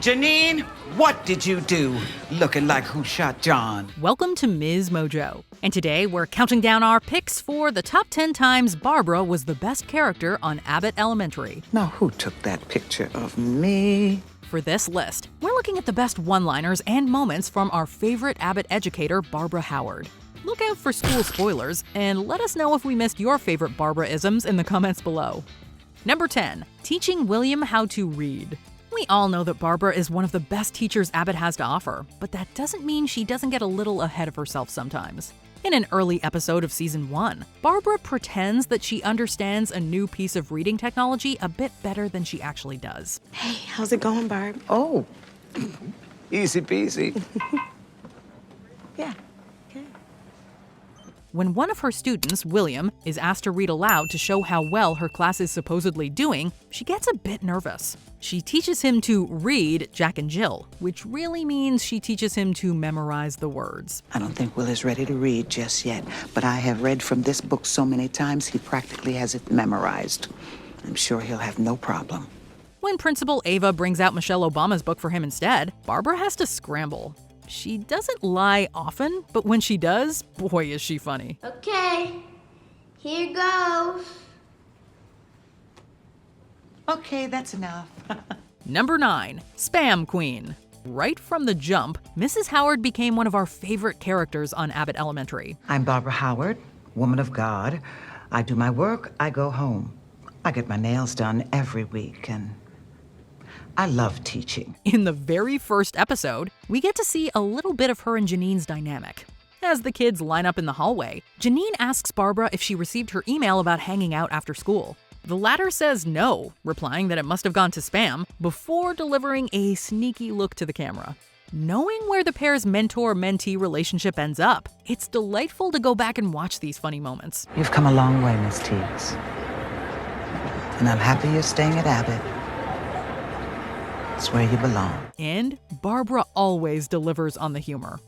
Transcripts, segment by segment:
Janine, what did you do? Looking like who shot John. Welcome to MsMojo. And today we're counting down our picks for the top 10 times Barbara was the best character on Abbott Elementary. Now, who took that picture of me? For this list, we're looking at the best one-liners and moments from our favorite Abbott educator, Barbara Howard. Look out for school spoilers, and let us know if we missed your favorite Barbara-isms in the comments below. Number 10. Teaching William how to read. We all know that Barbara is one of the best teachers Abbott has to offer, but that doesn't mean she doesn't get a little ahead of herself sometimes. In an early episode of Season 1, Barbara pretends that she understands a new piece of reading technology a bit better than she actually does. Hey, how's it going, Barb? Oh, easy peasy. Yeah. Okay. When one of her students, William, is asked to read aloud to show how well her class is supposedly doing, she gets a bit nervous. She teaches him to read Jack and Jill, which really means she teaches him to memorize the words. I don't think Will is ready to read just yet, but I have read from this book so many times he practically has it memorized. I'm sure he'll have no problem. When Principal Ava brings out Michelle Obama's book for him instead, Barbara has to scramble. She doesn't lie often, but when she does, boy is she funny. Okay, here goes. Okay, that's enough. Number 9. Spam Queen. Right from the jump, Mrs. Howard became one of our favorite characters on Abbott Elementary. I'm Barbara Howard, woman of God. I do my work, I go home. I get my nails done every week, and I love teaching. In the very first episode, we get to see a little bit of her and Janine's dynamic. As the kids line up in the hallway, Janine asks Barbara if she received her email about hanging out after school. The latter says no, replying that it must have gone to spam, before delivering a sneaky look to the camera. Knowing where the pair's mentor-mentee relationship ends up, it's delightful to go back and watch these funny moments. You've come a long way, Miss Teagues. And I'm happy you're staying at Abbott. It's where you belong. And Barbara always delivers on the humor.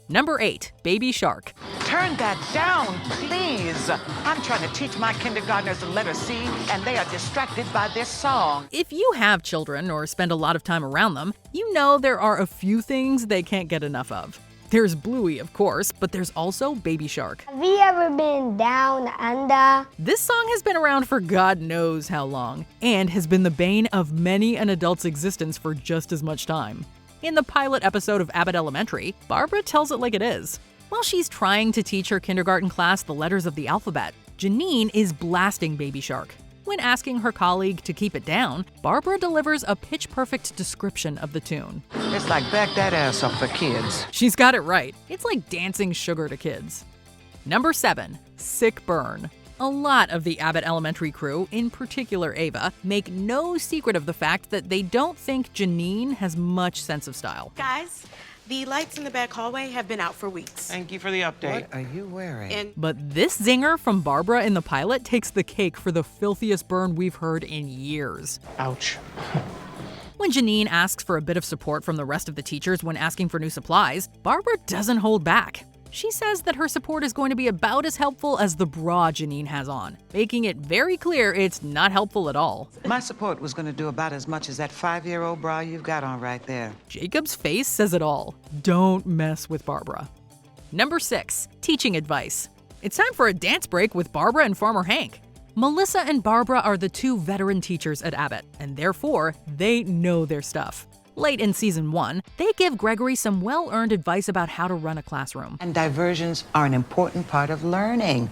Number 8. Baby Shark. Turn that down, please. I'm trying to teach my kindergartners the letter C, and they are distracted by this song. If you have children or spend a lot of time around them, you know there are a few things they can't get enough of. There's Bluey, of course, but there's also Baby Shark. Have you ever been down under? This song has been around for God knows how long, and has been the bane of many an adult's existence for just as much time. In the pilot episode of Abbott Elementary, Barbara tells it like it is. While she's trying to teach her kindergarten class the letters of the alphabet, Janine is blasting Baby Shark. When asking her colleague to keep it down, Barbara delivers a pitch-perfect description of the tune. It's like back that ass up for kids. She's got it right. It's like dancing sugar to kids. Number 7. Sick Burn. A lot of the Abbott Elementary crew, in particular Ava, make no secret of the fact that they don't think Janine has much sense of style. Guys, the lights in the back hallway have been out for weeks. Thank you for the update. What are you wearing? And But this zinger from Barbara in the pilot takes the cake for the filthiest burn we've heard in years. Ouch. When Janine asks for a bit of support from the rest of the teachers when asking for new supplies, Barbara doesn't hold back. She says that her support is going to be about as helpful as the bra Janine has on, making it very clear it's not helpful at all. My support was going to do about as much as that 5-year-old bra you've got on right there. Jacob's face says it all. Don't mess with Barbara. Number 6. Teaching advice. It's time for a dance break with Barbara and Farmer Hank. Melissa and Barbara are the two veteran teachers at Abbott, and therefore, they know their stuff. Late in Season 1, they give Gregory some well-earned advice about how to run a classroom. And diversions are an important part of learning.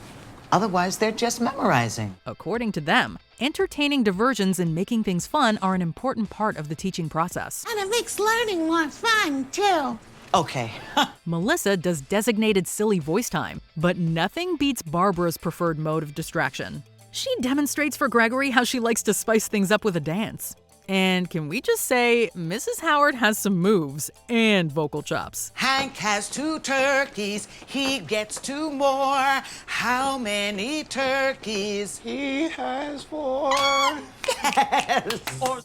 Otherwise, they're just memorizing. According to them, entertaining diversions and making things fun are an important part of the teaching process. And it makes learning more fun, too. Okay. Melissa does designated silly voice time, but nothing beats Barbara's preferred mode of distraction. She demonstrates for Gregory how she likes to spice things up with a dance. And can we just say, Mrs. Howard has some moves and vocal chops. Hank has 2 turkeys. He gets 2 more. How many turkeys? He has 4. Yes.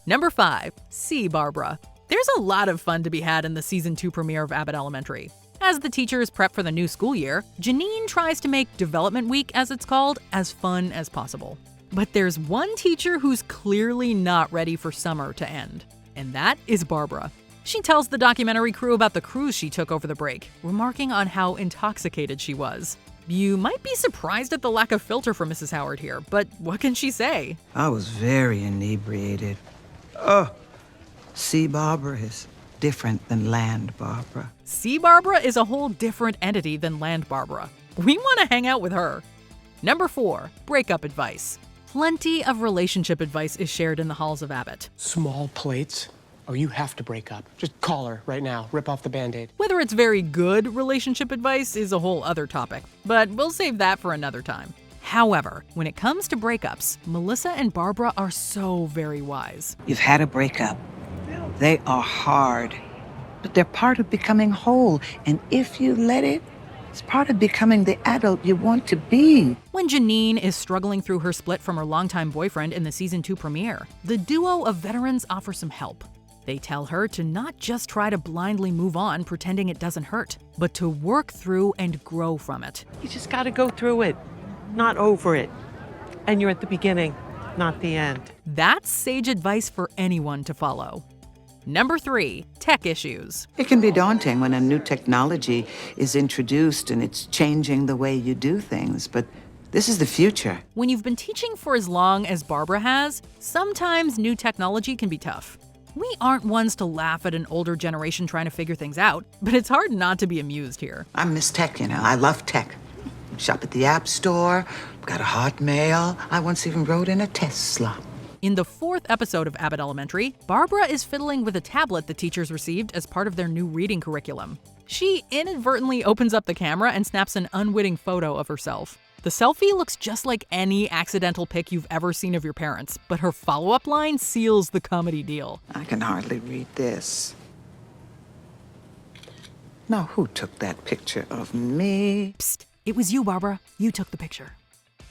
Number 5. See Barbara. There's a lot of fun to be had in the Season 2 premiere of Abbott Elementary. As the teachers prep for the new school year, Janine tries to make Development Week, as it's called, as fun as possible. But there's one teacher who's clearly not ready for summer to end, and that is Barbara. She tells the documentary crew about the cruise she took over the break, remarking on how intoxicated she was. You might be surprised at the lack of filter for Mrs. Howard here, but what can she say? I was very inebriated. Sea Barbara is different than land Barbara. Sea Barbara is a whole different entity than Land Barbara. We want to hang out with her. Number 4, breakup advice. Plenty of relationship advice is shared in the halls of Abbott. Small plates, or you have to break up. Just call her right now. Rip off the Band-Aid. Whether it's very good relationship advice is a whole other topic, but we'll save that for another time. However, when it comes to breakups, Melissa and Barbara are so very wise. You've had a breakup. They are hard, but they're part of becoming whole. And if you let it, it's part of becoming the adult you want to be. When Janine is struggling through her split from her longtime boyfriend in the season 2 premiere, the duo of veterans offer some help. They tell her to not just try to blindly move on pretending it doesn't hurt, but to work through and grow from it. You just got to go through it, not over it. And you're at the beginning, not the end. That's sage advice for anyone to follow. Number 3, tech issues. It can be daunting when a new technology is introduced and it's changing the way you do things, but this is the future. When you've been teaching for as long as Barbara has, sometimes new technology can be tough. We aren't ones to laugh at an older generation trying to figure things out, but it's hard not to be amused here. I'm Miss Tech, you know. I love tech. Shop at the App Store, got a Hotmail. I once even rode in a Tesla. In the 4th episode of Abbott Elementary, Barbara is fiddling with a tablet the teachers received as part of their new reading curriculum. She inadvertently opens up the camera and snaps an unwitting photo of herself. The selfie looks just like any accidental pic you've ever seen of your parents, but her follow-up line seals the comedy deal. I can hardly read this. Now, who took that picture of me? Psst, it was you, Barbara. You took the picture.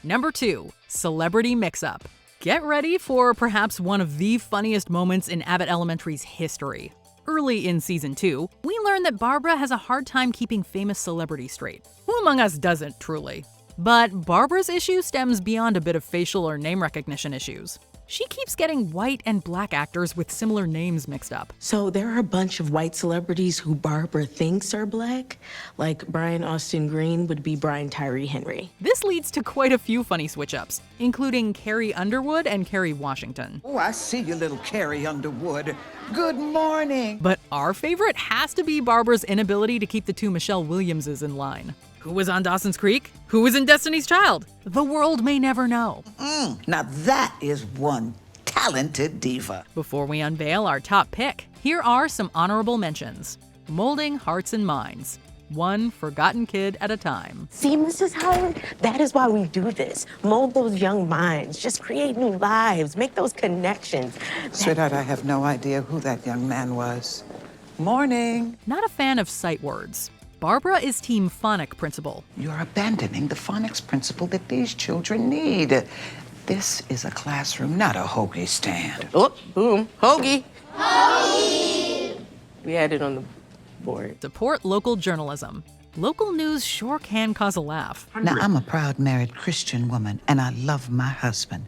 Number 2, celebrity mix-up. Get ready for perhaps one of the funniest moments in Abbott Elementary's history. Early in season 2, we learn that Barbara has a hard time keeping famous celebrities straight. Who among us doesn't, truly? But Barbara's issue stems beyond a bit of facial or name recognition issues. She keeps getting white and black actors with similar names mixed up. So there are a bunch of white celebrities who Barbara thinks are black. Like Brian Austin Green would be Brian Tyree Henry. This leads to quite a few funny switch-ups, including Carrie Underwood and Kerry Washington. Oh, I see you, little Carrie Underwood. Good morning. But our favorite has to be Barbara's inability to keep the 2 Michelle Williamses in line. Who was on Dawson's Creek? Who was in Destiny's Child? The world may never know. Now that is one talented diva. Before we unveil our top pick, here are some honorable mentions. Molding Hearts and Minds. One forgotten kid at a time. See, Mrs. Howard, that is why we do this. Mold those young minds, just create new lives, make those connections. Sweetheart, I have no idea who that young man was. Morning. Not a fan of sight words. Barbara is Team Phonic Principal. You're abandoning the phonics principle that these children need. This is a classroom, not a hoagie stand. Oh, boom, hoagie. Hoagie! We had it on the board. Support local journalism. Local news sure can cause a laugh. Now, I'm a proud married Christian woman, and I love my husband.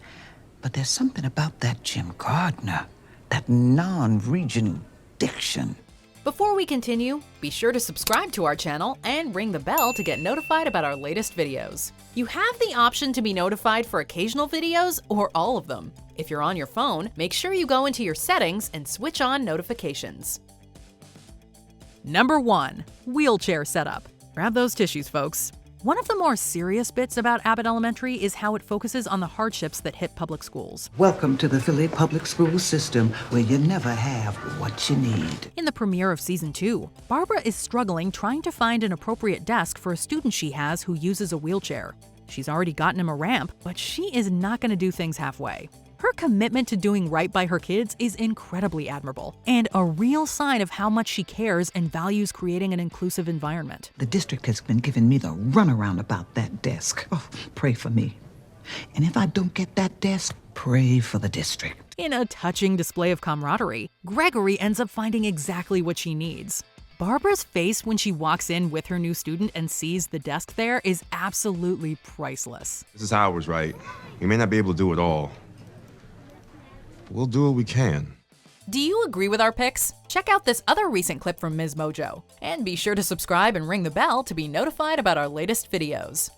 But there's something about that Jim Gardner, that non-regional diction. Before we continue, be sure to subscribe to our channel and ring the bell to get notified about our latest videos. You have the option to be notified for occasional videos or all of them. If you're on your phone, make sure you go into your settings and switch on notifications. Number 1, wheelchair setup. Grab those tissues, folks. One of the more serious bits about Abbott Elementary is how it focuses on the hardships that hit public schools. Welcome to the Philly public school system, where you never have what you need. In the premiere of season 2, Barbara is struggling trying to find an appropriate desk for a student she has who uses a wheelchair. She's already gotten him a ramp, but she is not going to do things halfway. Her commitment to doing right by her kids is incredibly admirable, and a real sign of how much she cares and values creating an inclusive environment. The district has been giving me the runaround about that desk. Oh, pray for me. And if I don't get that desk, pray for the district. In a touching display of camaraderie, Gregory ends up finding exactly what she needs. Barbara's face when she walks in with her new student and sees the desk there is absolutely priceless. Mrs. Howard's right. We may not be able to do it all. We'll do what we can. Do you agree with our picks? Check out this other recent clip from MsMojo. And be sure to subscribe and ring the bell to be notified about our latest videos.